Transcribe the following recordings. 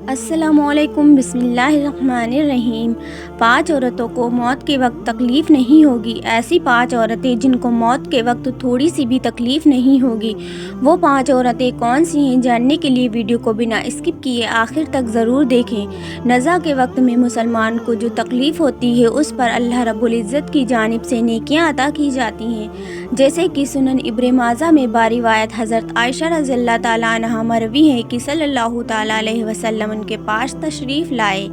السلام علیکم، بسم اللہ الرحمن الرحیم۔ 5 عورتوں کو موت کے وقت تکلیف نہیں ہوگی۔ ایسی 5 عورتیں جن کو موت کے وقت تھوڑی سی بھی تکلیف نہیں ہوگی۔ وہ 5 عورتیں کون سی ہیں، جاننے کے لیے ویڈیو کو بنا اسکپ کیے آخر تک ضرور دیکھیں۔ نزا کے وقت میں مسلمان کو جو تکلیف ہوتی ہے اس پر اللہ رب العزت کی جانب سے نیکیاں عطا کی جاتی ہیں، جیسے کہ سنن ابن ماجہ میں باروایت حضرت عائشہ رضی اللہ تعالیٰ عنہا مروی ہے کہ صلی اللہ تعالیٰ علیہ وسلم ان کے پاس تشریف لائے،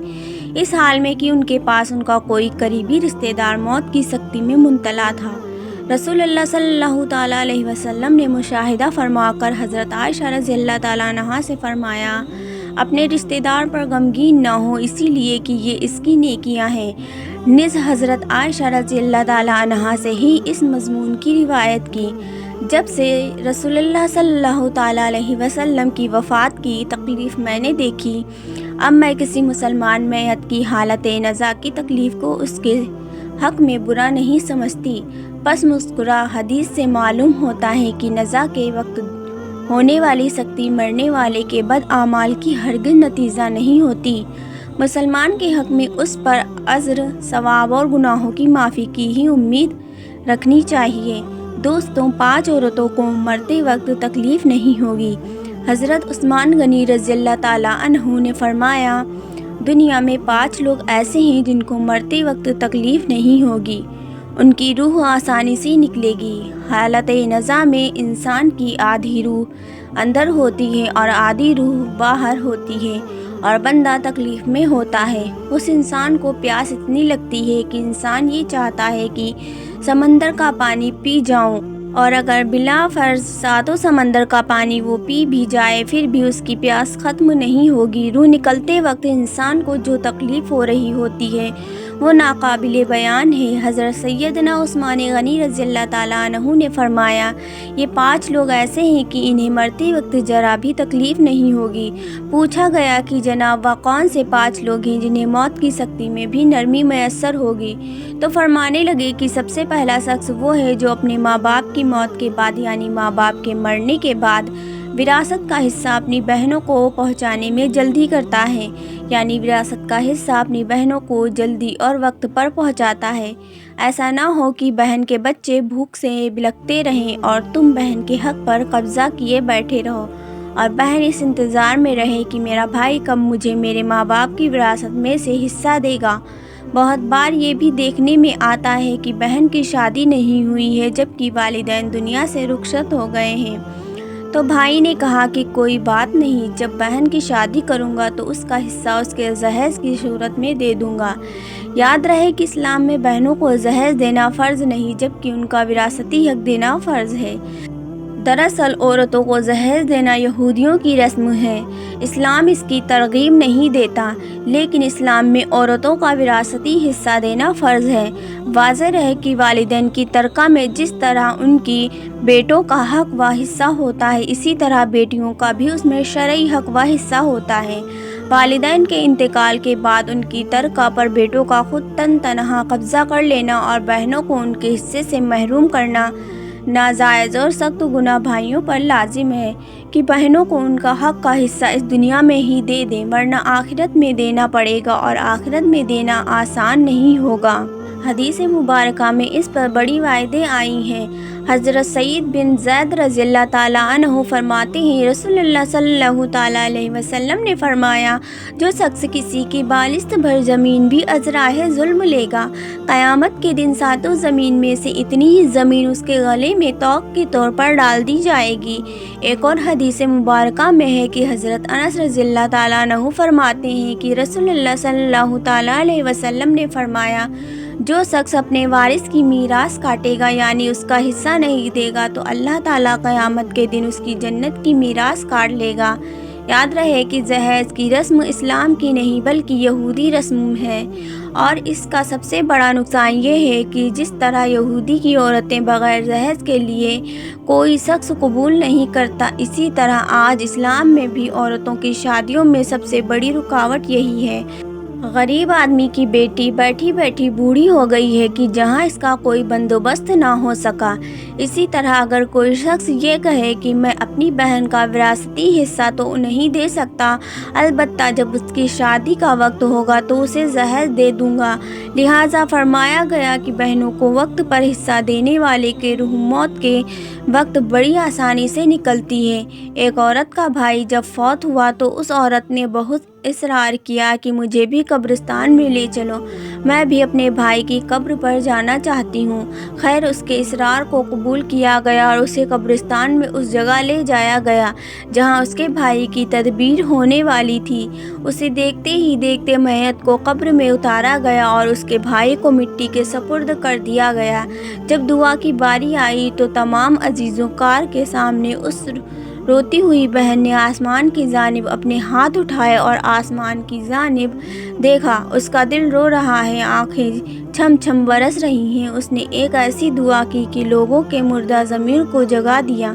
اس حال میں کہ ان کے پاس ان کا کوئی قریبی رشتہ دار موت کی سختی میں مبتلا تھا۔ رسول اللہ صلی اللہ تعالیٰ علیہ وسلم نے مشاہدہ فرما کر حضرت عائشہ رضی اللہ تعالیٰ عنہا سے فرمایا، اپنے رشتہ دار پر غمگین نہ ہو، اسی لیے کہ یہ اس کی نیکیاں ہیں۔ نز حضرت عائشہ رضی اللہ تعالیٰ عنہا سے ہی اس مضمون کی روایت کی۔ جب سے رسول اللہ صلی اللہ تعالیٰ علیہ وسلم کی وفات کی تکلیف میں نے دیکھی، اب میں کسی مسلمان میت کی حالت نزا کی تکلیف کو اس کے حق میں برا نہیں سمجھتی۔ پس مسکرا حدیث سے معلوم ہوتا ہے کہ نزا کے وقت ہونے والی سختی مرنے والے کے بد اعمال کی ہرگز نتیجہ نہیں ہوتی۔ مسلمان کے حق میں اس پر اجر، ثواب اور گناہوں کی معافی کی ہی امید رکھنی چاہیے۔ دوستوں، 5 عورتوں کو مرتے وقت تکلیف نہیں ہوگی۔ حضرت عثمان غنی رضی اللہ تعالیٰ عنہ نے فرمایا، دنیا میں 5 لوگ ایسے ہیں جن کو مرتے وقت تکلیف نہیں ہوگی، ان کی روح آسانی سے نکلے گی۔ حالت نزا میں انسان کی آدھی روح اندر ہوتی ہے اور آدھی روح باہر ہوتی ہے اور بندہ تکلیف میں ہوتا ہے۔ اس انسان کو پیاس اتنی لگتی ہے کہ انسان یہ چاہتا ہے کہ سمندر کا پانی پی جاؤں، اور اگر بلا فرض 7 سمندر کا پانی وہ پی بھی جائے پھر بھی اس کی پیاس ختم نہیں ہوگی۔ روح نکلتے وقت انسان کو جو تکلیف ہو رہی ہوتی ہے وہ ناقابل بیان ہے۔ حضرت سیدنا عثمان غنی رضی اللہ تعالیٰ عنہ نے فرمایا، یہ 5 لوگ ایسے ہیں کہ انہیں مرتے وقت ذرا بھی تکلیف نہیں ہوگی۔ پوچھا گیا کہ جناب وہ کون سے 5 لوگ ہیں جنہیں موت کی سختی میں بھی نرمی میسر ہوگی؟ تو فرمانے لگے کہ سب سے پہلا شخص وہ ہے جو اپنے ماں باپ کی موت کے بعد، یعنی ماں باپ کے مرنے کے بعد، وراثت کا حصہ اپنی بہنوں کو پہنچانے میں جلدی کرتا ہے، یعنی وراثت کا حصہ اپنی بہنوں کو جلدی اور وقت پر پہنچاتا ہے۔ ایسا نہ ہو کہ بہن کے بچے بھوک سے بلکتے رہیں اور تم بہن کے حق پر قبضہ کیے بیٹھے رہو، اور بہن اس انتظار میں رہے کہ میرا بھائی کب مجھے میرے ماں باپ کی وراثت میں سے حصہ دے گا۔ بہت بار یہ بھی دیکھنے میں آتا ہے کہ بہن کی شادی نہیں ہوئی ہے جبکہ والدین دنیا سے رخصت ہو گئے ہیں، تو بھائی نے کہا کہ کوئی بات نہیں، جب بہن کی شادی کروں گا تو اس کا حصہ اس کے جہیز کی صورت میں دے دوں گا۔ یاد رہے کہ اسلام میں بہنوں کو جہیز دینا فرض نہیں جبکہ ان کا وراثتی حق دینا فرض ہے۔ دراصل عورتوں کو جہیز دینا یہودیوں کی رسم ہے، اسلام اس کی ترغیب نہیں دیتا، لیکن اسلام میں عورتوں کا وراثتی حصہ دینا فرض ہے۔ واضح رہے کہ والدین کی ترکہ میں جس طرح ان کی بیٹوں کا حق و حصہ ہوتا ہے، اسی طرح بیٹیوں کا بھی اس میں شرعی حق و حصہ ہوتا ہے۔ والدین کے انتقال کے بعد ان کی ترکہ پر بیٹوں کا خود تنہا قبضہ کر لینا اور بہنوں کو ان کے حصے سے محروم کرنا ناجائز اور سخت گناہ بھائیوں پر لازم ہے کہ بہنوں کو ان کا حق کا حصہ اس دنیا میں ہی دے دیں، ورنہ آخرت میں دینا پڑے گا اور آخرت میں دینا آسان نہیں ہوگا۔ حدیث مبارکہ میں اس پر بڑی وعدیں آئی ہیں۔ حضرت سعید بن زید رضی اللہ تعالیٰ عنہ فرماتے ہیں، رسول اللہ صلی اللہ تعالیٰ علیہ وسلم نے فرمایا، جو شخص کسی کی بالشت بھر زمین بھی ازراہ ظلم لے گا، قیامت کے دن 7 زمین میں سے اتنی ہی زمین اس کے گلے میں طوق کے طور پر ڈال دی جائے گی۔ ایک اور حدیث مبارکہ میں ہے کہ حضرت انس رضی اللہ تعالیٰ عنہ فرماتے ہیں کہ رسول اللہ صلی اللہ تعالیٰ علیہ وسلم نے فرمایا، جو شخص اپنے وارث کی میراث کاٹے گا، یعنی اس کا حصہ نہیں دے گا، تو اللہ تعالیٰ قیامت کے دن اس کی جنت کی میراث کاٹ لے گا۔ یاد رہے کہ جہیز کی رسم اسلام کی نہیں بلکہ یہودی رسم ہے، اور اس کا سب سے بڑا نقصان یہ ہے کہ جس طرح یہودی کی عورتیں بغیر جہیز کے لیے کوئی شخص قبول نہیں کرتا، اسی طرح آج اسلام میں بھی عورتوں کی شادیوں میں سب سے بڑی رکاوٹ یہی ہے۔ غریب آدمی کی بیٹی بیٹھی بیٹھی بوڑھی ہو گئی ہے کہ جہاں اس کا کوئی بندوبست نہ ہو سکا۔ اسی طرح اگر کوئی شخص یہ کہے کہ میں اپنی بہن کا وراثتی حصہ تو نہیں دے سکتا، البتہ جب اس کی شادی کا وقت ہوگا تو اسے زہر دے دوں گا۔ لہٰذا فرمایا گیا کہ بہنوں کو وقت پر حصہ دینے والے کی روح موت کے وقت بڑی آسانی سے نکلتی ہے۔ ایک عورت کا بھائی جب فوت ہوا تو اس عورت نے بہت اصرار کیا کہ مجھے بھی قبرستان میں لے چلو، میں بھی اپنے بھائی کی قبر پر جانا چاہتی ہوں۔ خیر اس کے اصرار کو قبول کیا گیا اور اسے قبرستان میں اس جگہ لے جایا گیا جہاں اس کے بھائی کی تدفین ہونے والی تھی۔ اسے دیکھتے ہی دیکھتے میت کو قبر میں اتارا گیا اور اس کے بھائی کو مٹی کے سپرد کر دیا گیا۔ جب دعا کی باری آئی تو تمام عزیزوں کار کے سامنے اس روتی ہوئی بہن نے آسمان کی جانب اپنے ہاتھ اٹھائے اور آسمان کی جانب دیکھا۔ اس کا دل رو رہا ہے، آنکھیں چھم چھم برس رہی ہیں۔ اس نے ایک ایسی دعا کی کہ لوگوں کے مردہ ضمیر کو جگا دیا۔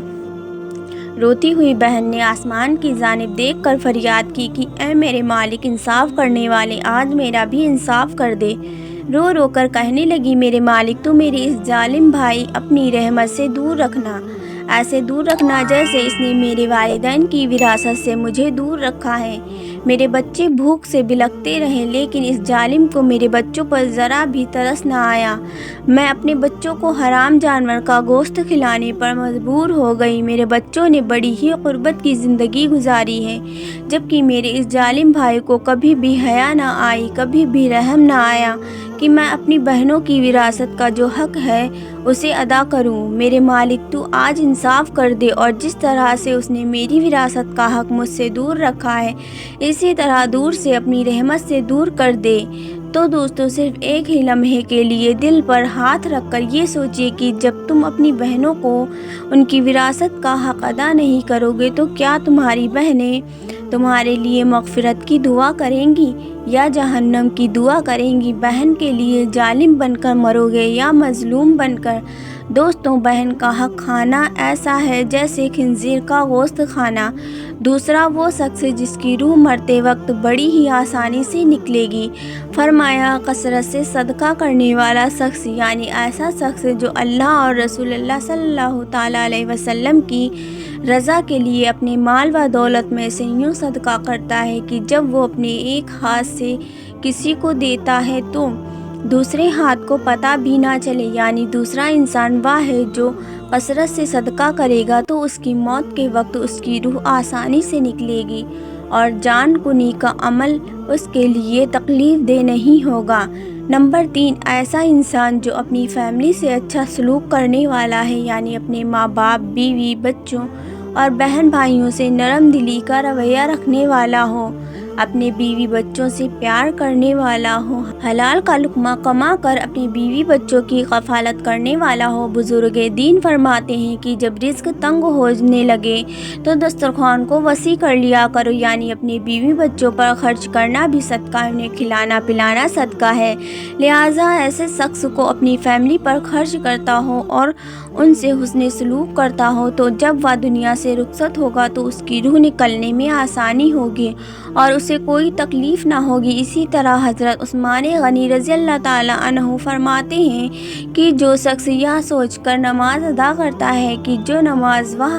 روتی ہوئی بہن نے آسمان کی جانب دیکھ کر فریاد کی کہ اے میرے مالک، انصاف کرنے والے، آج میرا بھی انصاف کر دے۔ رو رو کر کہنے لگی، میرے مالک تو میرے اس ظالم بھائی اپنی رحمت سے دور رکھنا، ایسے دور رکھنا جیسے اس نے میرے والدین کی وراثت سے مجھے دور رکھا ہے۔ میرے بچے بھوک سے بلکتے رہے لیکن اس ظالم کو میرے بچوں پر ذرا بھی ترس نہ آیا۔ میں اپنے بچوں کو حرام جانور کا گوشت کھلانے پر مجبور ہو گئی۔ میرے بچوں نے بڑی ہی غربت کی زندگی گزاری ہے، جبکہ میرے اس ظالم بھائی کو کبھی بھی حیا نہ آئی، کبھی بھی رحم نہ آیا کہ میں اپنی بہنوں کی وراثت کا جو حق ہے اسے ادا کروں۔ میرے مالک تو آج انصاف کر دے اور جس طرح سے اس نے میری وراثت کا حق مجھ سے دور رکھا ہے اسی طرح دور سے اپنی رحمت سے دور کر دے۔ تو دوستو، صرف ایک ہی لمحے کے لیے دل پر ہاتھ رکھ کر یہ سوچیے کہ جب تم اپنی بہنوں کو ان کی وراثت کا حق ادا نہیں کرو گے تو کیا تمہاری بہنیں تمہارے لیے مغفرت کی دعا کریں گی یا جہنم کی دعا کریں گی؟ بہن کے لیے ظالم بن کر مرو گے یا مظلوم بن کر؟ دوستوں، بہن کا حق کھانا ایسا ہے جیسے خنزیر کا گوشت کھانا۔ دوسرا وہ شخص جس کی روح مرتے وقت بڑی ہی آسانی سے نکلے گی۔ فرمایا کثرت سے صدقہ کرنے والا شخص، یعنی ایسا شخص جو اللہ اور رسول اللہ صلی اللہ تعالیٰ علیہ وسلم کی رضا کے لیے اپنے مال و دولت میں سے یوں صدقہ کرتا ہے کہ جب وہ اپنے ایک ہاتھ سے کسی کو دیتا ہے تو دوسرے ہاتھ کو پتہ بھی نہ چلے، یعنی دوسرا انسان وہ ہے جو کثرت سے صدقہ کرے گا تو اس کی موت کے وقت اس کی روح آسانی سے نکلے گی اور جان کنی کا عمل اس کے لیے تکلیف دہ نہیں ہوگا۔ نمبر 3، ایسا انسان جو اپنی فیملی سے اچھا سلوک کرنے والا ہے، یعنی اپنے ماں باپ، بیوی، بچوں اور بہن بھائیوں سے نرم دلی کا رویہ رکھنے والا ہو، اپنے بیوی بچوں سے پیار کرنے والا ہو، حلال کا لقمہ کما کر اپنے بیوی بچوں کی کفالت کرنے والا ہو۔ بزرگ دین فرماتے ہیں کہ جب رزق تنگ ہونے لگے تو دسترخوان کو وسیع کر لیا کرو، یعنی اپنے بیوی بچوں پر خرچ کرنا بھی صدقہ، انہیں کھلانا پلانا صدقہ ہے۔ لہٰذا ایسے شخص کو اپنی فیملی پر خرچ کرتا ہو اور ان سے حسن سلوک کرتا ہو تو جب وہ دنیا سے رخصت ہوگا تو اس کی روح نکلنے میں آسانی ہوگی اور اسے کوئی تکلیف نہ ہوگی۔ اسی طرح حضرت عثمان غنی رضی اللہ تعالیٰ عنہ فرماتے ہیں کہ جو شخص یہ سوچ کر نماز ادا کرتا ہے کہ جو نماز وہ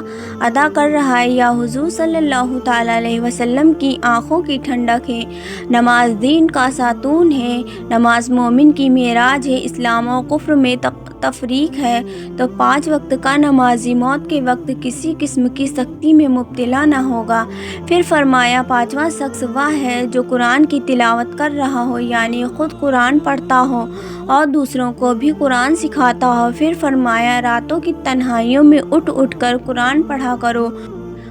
ادا کر رہا ہے یا حضور صلی اللہ تعالیٰ علیہ وسلم کی آنکھوں کی ٹھنڈک ہے، نماز دین کا ستون ہے، نماز مومن کی معراج ہے، اسلام و کفر میں تفریق ہے، تو 5 وقت کا نمازی موت کے وقت کسی قسم کی سختی میں مبتلا نہ ہوگا۔ پھر فرمایا 5واں شخص وہ ہے جو قرآن کی تلاوت کر رہا ہو، یعنی خود قرآن پڑھتا ہو اور دوسروں کو بھی قرآن سکھاتا ہو۔ پھر فرمایا راتوں کی تنہائیوں میں اٹھ اٹھ کر قرآن پڑھا کرو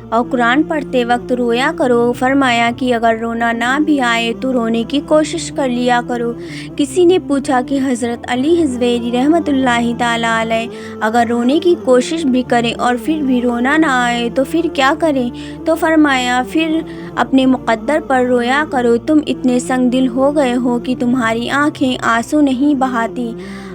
اور قرآن پڑھتے وقت رویا کرو۔ فرمایا کہ اگر رونا نہ بھی آئے تو رونے کی کوشش کر لیا کرو۔ کسی نے پوچھا کہ حضرت علی حزویری رحمۃ اللہ تعالیٰ علیہ اگر رونے کی کوشش بھی کریں اور پھر بھی رونا نہ آئے تو پھر کیا کریں؟ تو فرمایا پھر اپنے مقدر پر رویا کرو، تم اتنے سنگ دل ہو گئے ہو کہ تمہاری آنکھیں آنسو نہیں بہاتی۔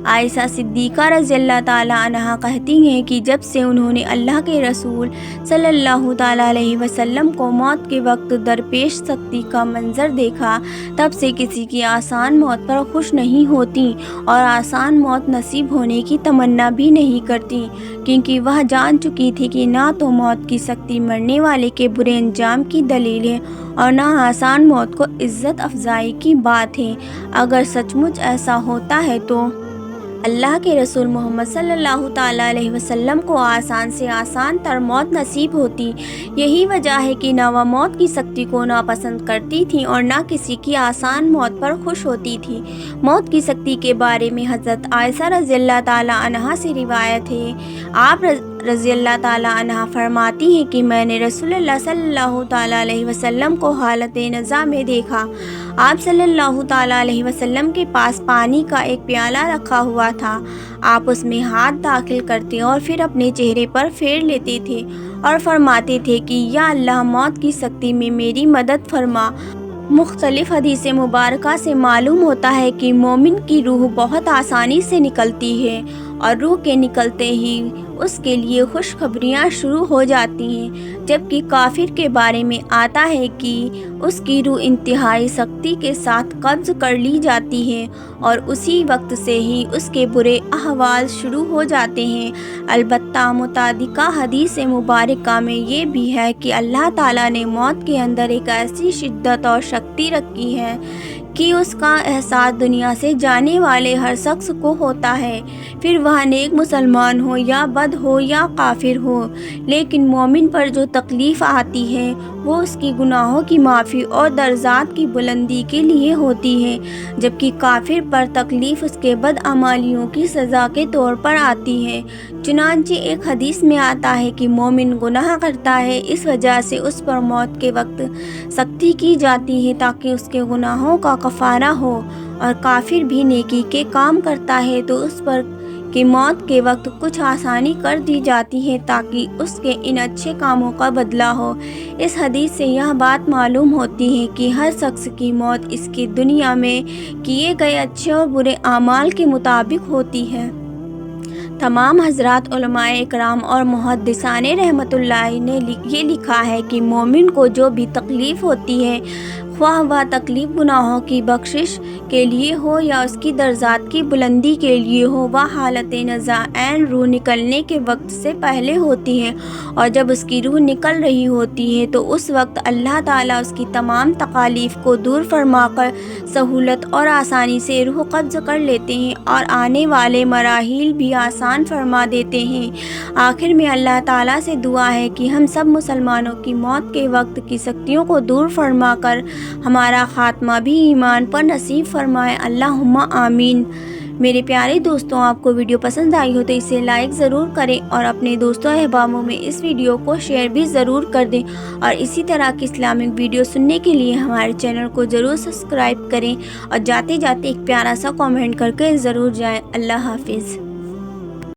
عائشہ صدیقہ رضی اللہ تعالیٰ عنہا کہتی ہیں کہ جب سے انہوں نے اللہ کے رسول صلی اللہ تعالیٰ علیہ وسلم کو موت کے وقت درپیش سختی کا منظر دیکھا، تب سے کسی کی آسان موت پر خوش نہیں ہوتی اور آسان موت نصیب ہونے کی تمنا بھی نہیں کرتی، کیونکہ وہ جان چکی تھی کہ نہ تو موت کی سختی مرنے والے کے برے انجام کی دلیل ہے اور نہ آسان موت کو عزت افزائی کی بات ہے۔ اگر سچ مچ ایسا ہوتا ہے تو اللہ کے رسول محمد صلی اللہ تعالیٰ علیہ وسلم کو آسان سے آسان تر موت نصیب ہوتی۔ یہی وجہ ہے کہ نہ وہ موت کی سختی کو ناپسند کرتی تھیں اور نہ کسی کی آسان موت پر خوش ہوتی تھی۔ موت کی سختی کے بارے میں حضرت عائشہ رضی اللہ تعالیٰ عنہا سے روایت ہے، آپ رضی اللہ تعالیٰ عنہا فرماتی ہیں کہ میں نے رسول اللہ صلی اللہ تعالیٰ علیہ وسلم کو حالت نزاع میں دیکھا۔ آپ صلی اللہ تعالیٰ علیہ وسلم کے پاس پانی کا ایک پیالہ رکھا ہوا تھا، آپ اس میں ہاتھ داخل کرتے اور پھر اپنے چہرے پر پھیر لیتے تھے اور فرماتے تھے کہ یا اللہ موت کی سختی میں میری مدد فرما۔ مختلف حدیث مبارکہ سے معلوم ہوتا ہے کہ مومن کی روح بہت آسانی سے نکلتی ہے اور روح کے نکلتے ہی اس کے لیے خوشخبریاں شروع ہو جاتی ہیں، جبکہ کافر کے بارے میں آتا ہے کہ اس کی روح انتہائی سختی کے ساتھ قبض کر لی جاتی ہے اور اسی وقت سے ہی اس کے برے احوال شروع ہو جاتے ہیں۔ البتہ متعددہ حدیث مبارکہ میں یہ بھی ہے کہ اللہ تعالیٰ نے موت کے اندر ایک ایسی شدت اور شکتی رکھی ہے کہ اس کا احساس دنیا سے جانے والے ہر شخص کو ہوتا ہے، پھر وہ نیک مسلمان ہو یا بد ہو یا کافر ہو۔ لیکن مومن پر جو تکلیف آتی ہے وہ اس کی گناہوں کی معافی اور درجات کی بلندی کے لیے ہوتی ہے، جبکہ کافر پر تکلیف اس کے بدعمالیوں کی سزا کے طور پر آتی ہے۔ چنانچہ ایک حدیث میں آتا ہے کہ مومن گناہ کرتا ہے، اس وجہ سے اس پر موت کے وقت سختی کی جاتی ہے تاکہ اس کے گناہوں کا کفارہ ہو، اور کافر بھی نیکی کے کام کرتا ہے تو اس پر کہ موت کے وقت کچھ آسانی کر دی جاتی ہے تاکہ اس کے ان اچھے کاموں کا بدلہ ہو۔ اس حدیث سے یہ بات معلوم ہوتی ہے کہ ہر شخص کی موت اس کی دنیا میں کیے گئے اچھے اور برے اعمال کے مطابق ہوتی ہے۔ تمام حضرات علماء اکرام اور محدثان رحمۃ اللہ نے یہ لکھا ہے کہ مومن کو جو بھی تکلیف ہوتی ہے، خواہ وہ تکلیف گناہوں کی بخشش کے لیے ہو یا اس کی درجات کی بلندی کے لیے ہو، وہ حالت نزاع عین روح نکلنے کے وقت سے پہلے ہوتی ہے، اور جب اس کی روح نکل رہی ہوتی ہے تو اس وقت اللہ تعالیٰ اس کی تمام تکالیف کو دور فرما کر سہولت اور آسانی سے روح قبض کر لیتے ہیں اور آنے والے مراحل بھی آسان فرما دیتے ہیں۔ آخر میں اللہ تعالیٰ سے دعا ہے کہ ہم سب مسلمانوں کی موت کے وقت کی سختیوں کو دور فرما کر ہمارا خاتمہ بھی ایمان پر نصیب فرمائے، اللہم آمین۔ میرے پیارے دوستوں، آپ کو ویڈیو پسند آئی ہو تو اسے لائک ضرور کریں اور اپنے دوستوں احبابوں میں اس ویڈیو کو شیئر بھی ضرور کر دیں، اور اسی طرح کی اسلامک ویڈیو سننے کے لیے ہمارے چینل کو ضرور سبسکرائب کریں، اور جاتے جاتے ایک پیارا سا کامنٹ کر کے ضرور جائیں۔ اللہ حافظ۔